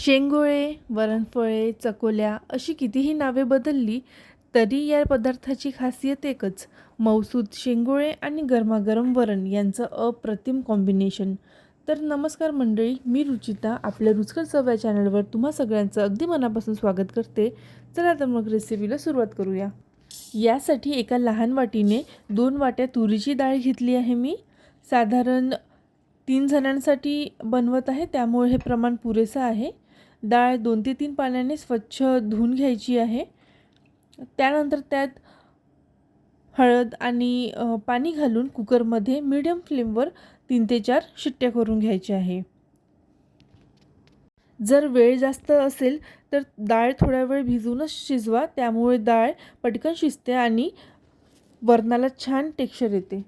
शेंगोळे, वरणफळे, चकोल्या अशी कितीही नावे बदलली तरी या पदार्थाची खासियत एकच. मऊसूत शेंगोळे आणि गरमागरम वरण यांचं अप्रतिम कॉम्बिनेशन. तर नमस्कार मंडळी, मी रुचिता आपल्या रुचकर चव या चॅनलवर तुम्हा सगळ्यांचं अगदी मनापासून स्वागत करते. चला तर मग रेसिपीला सुरुवात करूया. यासाठी एका लहान वाटीने 2 वाट्या तुरीची डाळ घेतली आहे मी. साधारण 3 जणांसाठी बनवत आहे, त्यामुळे हे प्रमाण पुरेसं आहे. डाळ 2 ते 3 पाण्याने स्वच्छ धुवून घ्यायची आहे. त्यानंतर त्यात हळद आणि पाणी घालून कुकरमध्ये मीडियम फ्लेमवर 3 ते 4 शिट्ट्या करून घ्यायच्या आहे. जर वेळ जास्त असेल तर डाळ थोडा वेळ भिजवूनच शिजवा, त्यामुळे डाळ पटकन शिजते आणि वरणाला छान टेक्स्चर येते.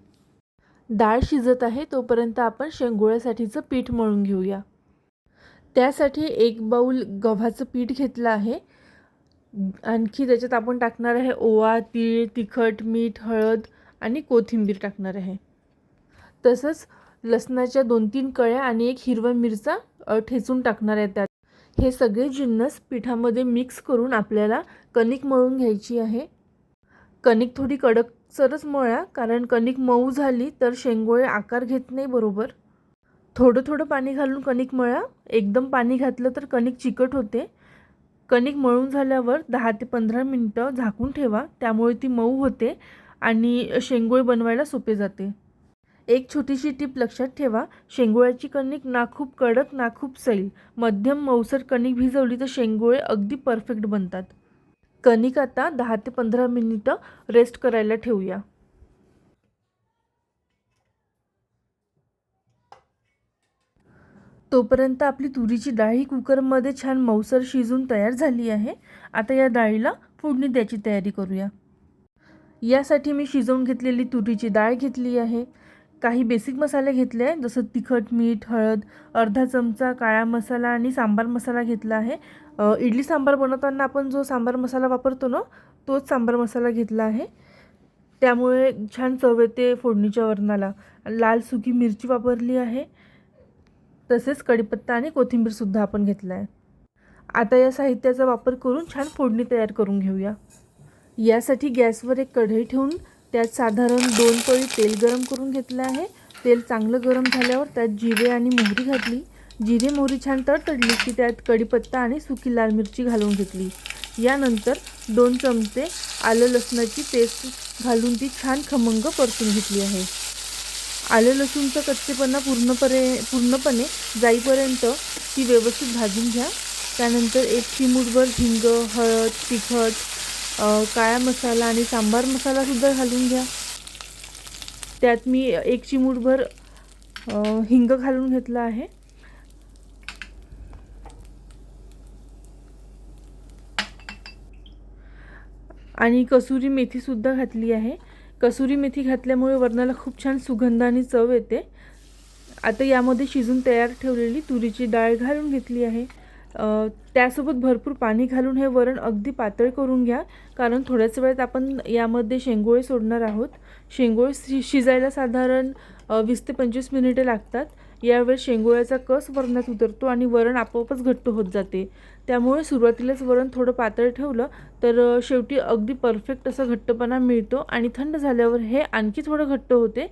डाळ शिजत आहे तोपर्यंत आपण शेंगोळ्यासाठीचं पीठ मळून घेऊया. त्यासाठी 1 बाऊल गव्हाचं पीठ घेतलं आहे. आणखी त्याच्यात आपण टाकणार आहे ओवा, तीळ, तिखट, मीठ, हळद आणि कोथिंबीर टाकणार आहे. तसंच लसणाच्या 2-3 कळ्या आणि 1 हिरवा मिरचा ठेचून टाकणार आहे त्यात. हे सगळे जिन्नस पिठामध्ये मिक्स करून आपल्याला कणिक मळून घ्यायची आहे. कणिक थोडी कडकसरच मळा, कारण कणिक मऊ झाली तर शेंगोळे आकार घेत नाही बरोबर. थोडं थोडं पाणी घालून कणिक मळा. एकदम पाणी घातलं तर कणिक चिकट होते. कणिक मळून झाल्यावर 10 ते 15 मिनिटं झाकून ठेवा, त्यामुळे ती मऊ होते आणि शेंगोळे बनवायला सोपे जाते. एक छोटीशी टीप लक्षात ठेवा, शेंगोळ्याची कणिक ना खूप कडक ना खूप सैल, मध्यम मऊसर कणिक भिजवली तर शेंगोळे अगदी परफेक्ट बनतात. कणिक आता 10 ते 15 मिनिटं रेस्ट करायला ठेवूया. तोपर्यंत आपली तुरीची डाळ ही कुकरमध्ये छान मऊसर शिजून तयार झाली आहे. आता या डाळीला फोडणी द्यायची तयारी करूया. यासाठी मी शिजवून घेतलेली तुरीची डाळ घेतली आहे. काही बेसिक मसाले घेतले आहे, जसं तिखट, मीठ, हळद, अर्धा चमचा काळा मसाला आणि सांबार मसाला घेतला आहे. इडली सांबार बनवताना आपण जो सांबार मसाला वापरतो ना, तोच सांबार मसाला घेतला आहे. त्यामुळे छान चव येते फोडणीच्या वरणाला. लाल सुकी मिरची वापरली आहे. तसेच कढीपत्ता आणि कोथिंबीरसुद्धा आपण घेतला आहे. आता या साहित्याचा वापर करून छान फोडणी तयार करून घेऊया. यासाठी गॅसवर एक कढई ठेवून त्यात साधारण 2 पळी तेल गरम करून घेतलं आहे. तेल चांगलं गरम झाल्यावर त्यात जिरे आणि मोहरी घातली. जिरे मोहरी छान तडतडली की त्यात कढीपत्ता आणि सुकी लाल मिरची घालून घेतली. यानंतर 2 चमचे आलं लसणाची पेस्ट घालून ती छान खमंग परतून घेतली आहे. आलं लसूणचा कच्चेपणा पूर्णपणे जाईपर्यंत ती व्यवस्थित भाजून घ्या. त्यानंतर 1 चिमूटभर हिंग, हळद, तिखट, काळा मसाला आणि सांबार मसालासुद्धा घालून घ्या. त्यात मी 1 चिमूटभर हिंग घालून घेतला आहे. आणि कसुरी मेथीसुद्धा घातली आहे. कसुरी मेथी घातल्यामुळे वरणाला खूप छान सुगंध आणि चव येते. आता यामध्ये शिजून तयार ठेवलेली तुरीची डाळ घालून घेतली आहे. त्यासोबत भरपूर पाणी घालून हे वरण अगदी पातळ करून घ्या, कारण थोड्याच वेळात आपण यामध्ये शेंगोळे सोडणार आहोत. शेंगोळे शिजायला साधारण 20 ते 25 मिनिटे लागतात. यावेळी शेंगोळ्याचा कस वरणात उतरतो आणि वरण आपोआपच घट्ट होत जाते. त्यामुळे सुरुवातीलाच वरण थोडं पातळ ठेवलं तर शेवटी अगदी परफेक्ट असा घट्टपणा मिळतो आणि थंड झाल्यावर हे आणखी थोडं घट्ट होते.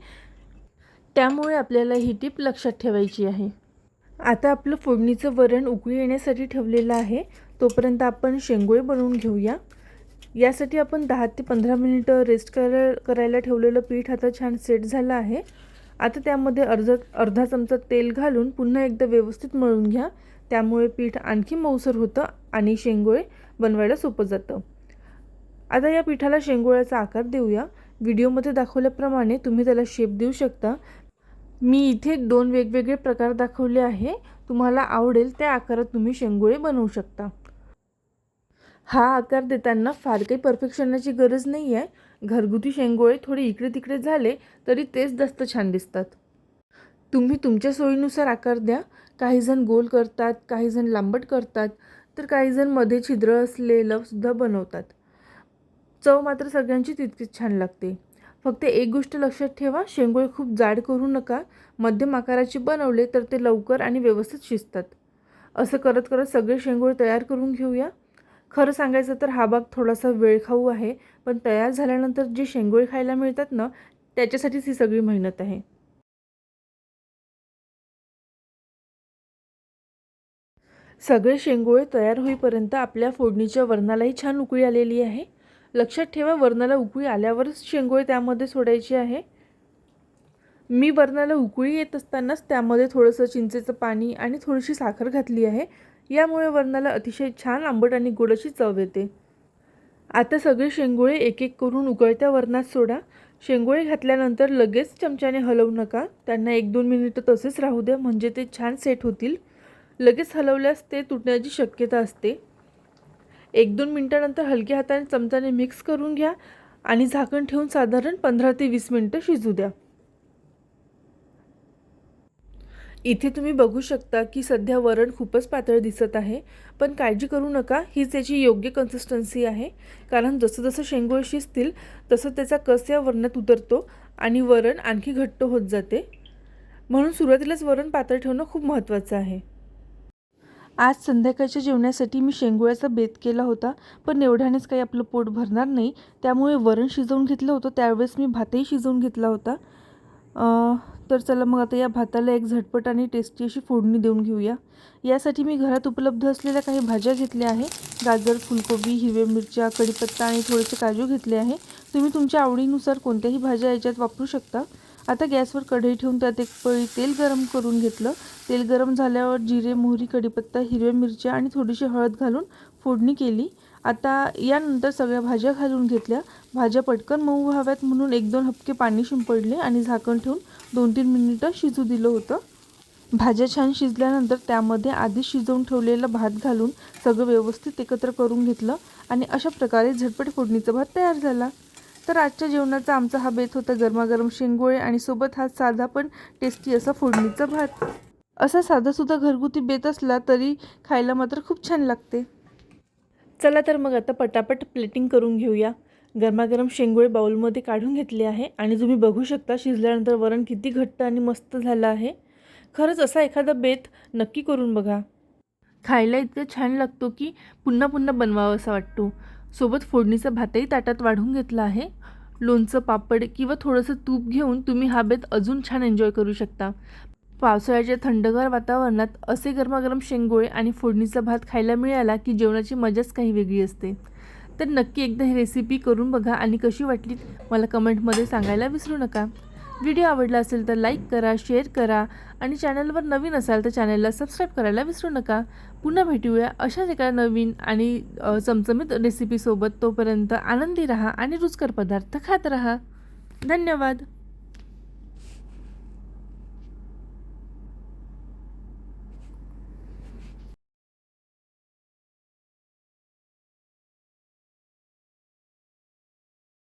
त्यामुळे आपल्याला ही टीप लक्षात ठेवायची आहे. आता आपलं फोडणीचं वरण उकळी येण्यासाठी ठेवलेलं आहे. तोपर्यंत आपण शेंगोळे बनवून घेऊया. यासाठी आपण 10 ते 15 मिनिटं रेस्ट करायला ठेवलेलं पीठ आता छान सेट झालं आहे. आता त्यामध्ये अर्धा चमचा तेल घालून पुन्हा एकदा व्यवस्थित मळून घ्या. त्यामुळे पीठ आणखी मऊसर होतं आणि शेंगोळे बनवायला सोपं जातं. आता या पिठाला शेंगोळ्याचा आकार देऊया. व्हिडिओमध्ये दाखवल्याप्रमाणे तुम्ही त्याला शेप देऊ शकता. मी इथे 2 वेगवेगळे प्रकार दाखवले आहे. तुम्हाला आवडेल त्या आकारात तुम्ही शेंगोळे बनवू शकता. हा आकार देताना फार काही परफेक्शनाची गरज नाही आहे. घरगुती शेंगोळे थोडे इकडे तिकडे झाले तरी तेच जास्त छान दिसतात. तुम्ही तुमच्या सोयीनुसार आकार द्या. काहीजण गोल करतात, काहीजण लांबट करतात, तर काहीजण मध्ये छिद्र असलेलं सुद्धा बनवतात. चव मात्र सगळ्यांची तितकीच छान लागते. फक्त एक गोष्ट लक्षात ठेवा, शेंगोळे खूप जाड करू नका. मध्यम आकाराचे बनवले तर ते लवकर आणि व्यवस्थित शिजतात. असं करत करत सगळे शेंगोळे तयार करून घेऊया. खरं सांगायचं तर हा भाग थोडासा वेळखाऊ आहे, पण तयार झाल्यानंतर जे शेंगोळे खायला मिळतात ना, त्याच्यासाठीच ही सगळी मेहनत आहे. सगळे शेंगोळे तयार होईपर्यंत आपल्या फोडणीच्या वरणालाही छान उकळी आलेली आहे. लक्षात ठेवा, वरणाला उकळी आल्यावरच शेंगोळे त्यामध्ये सोडायचे आहे. मी वरणाला उकळी येत असतानाच त्यामध्ये थोडंसं चिंचेचं पाणी आणि थोडीशी साखर घातली आहे. यामुळे वरणाला अतिशय छान आंबट आणि गोड अशी चव येते. आता सगळे शेंगोळे एक एक करून उकळत्या वरणात सोडा. शेंगोळे घातल्यानंतर लगेच चमच्याने हलवू नका. त्यांना 1-2 मिनिटं तसेच राहू द्या, म्हणजे ते छान सेट होतील. लगेच हलवल्यास ते तुटण्याची शक्यता असते. 1-2 मिनिटानंतर हलक्या हाताने चमच्याने मिक्स करून घ्या आणि झाकण ठेवून साधारण 15 ते 20 मिनिटं शिजू द्या. इथे तुम्ही बघू शकता की सध्या वरण खूपच पातळ दिसत आहे, पण काळजी करू नका, हीच याची योग्य कन्सिस्टन्सी आहे. कारण जसं जसं शेंगोळे शिजतील तसं त्याचा कस या वरणात उतरतो आणि वरण आणखी घट्ट होत जाते. म्हणून सुरुवातीलाच वरण पातळ ठेवणं खूप महत्त्वाचं आहे. आज संध्याकाळच्या जेवणासाठी मी शेंगोळ्याचा बेत केला होता, पण एवढ्यानेच काही आपलं पोट भरणार नाही. त्यामुळे वरण शिजवून घेतलं होतं, त्यावेळेस मी भातही शिजवून घेतला होता. तर चला मग आता या भाताला एक झटपट आणि टेस्टी अशी फोडणी देऊन घेऊया. यासाठी मी घरात उपलब्ध असलेल्या काही भाज्या घेतल्या आहे. गाजर, फुलकोबी, हिरव्या मिरच्या, कढीपत्ता आणि थोडेसे काजू घेतले आहे. तुम्ही तुमच्या आवडीनुसार कोणत्याही भाज्या याच्यात वापरू शकता. आता गॅसवर कढई ठेवून त्यात एक पळी तेल गरम करून घेतलं. तेल गरम झाल्यावर जिरे, मोहरी, कढीपत्ता, हिरव्या मिरच्या आणि थोडीशी हळद घालून फोडणी केली. आता यानंतर सगळ्या भाज्या घालून घेतल्या. भाज्या पटकन मऊ व्हाव्यात म्हणून 1-2 हबके पाणी शिंपडले आणि झाकण ठेवून 2-3 मिनिटं शिजू दिलं होतं. भाज्या छान शिजल्यानंतर त्यामध्ये आधी शिजवून ठेवलेला भात घालून सगळं व्यवस्थित एकत्र करून घेतलं आणि अशा प्रकारे झटपट फोडणीचा भात तयार झाला. तर आजच्या जेवणाचा आमचा हा बेत होता गरमागरम शेंगोळे आणि सोबत हा साधा पण टेस्टी असा फोडणीचा भात. असा साधासुद्धा घरगुती बेत असला तरी खायला मात्र खूप छान लागते. चला तर मग आता पटापट प्लेटिंग करून घेऊया. गरमागरम शेंगोळे बाउलमध्ये काढून घेतले आहे आणि तुम्ही बघू शकता शिजल्यानंतर वरण किती घट्ट आणि मस्त झालं आहे. खरंच असा एखादा बेत नक्की करून बघा. खायला इतकं छान लागतो की पुन्हा पुन्हा बनवावं असा वाटतो. सोबत फोडणीचा भातही ताटात वाढून घेतला आहे. लोणचं, पापड किंवा थोडंसं तूप घेऊन तुम्ही हा बेत अजून छान एन्जॉय करू शकता. पावसाळ्याच्या थंडगार वातावरणात असे गरमागरम शेंगोळे आणि फोडणीचा भात खायला मिळाला की जेवणाची मजाच काही वेगळी असते. तर नक्की एकदा ही रेसिपी करून बघा आणि कशी वाटली मला कमेंटमध्ये सांगायला विसरू नका. व्हिडिओ आवडला असेल तर लाईक करा, शेअर करा आणि चॅनलवर नवीन असाल तर चॅनलला सबस्क्राईब करायला विसरू नका. पुन्हा भेटूया अशाच एका नवीन आणि चमचमीत रेसिपीसोबत. तोपर्यंत आनंदी राहा आणि रुचकर पदार्थ खात राहा. धन्यवाद.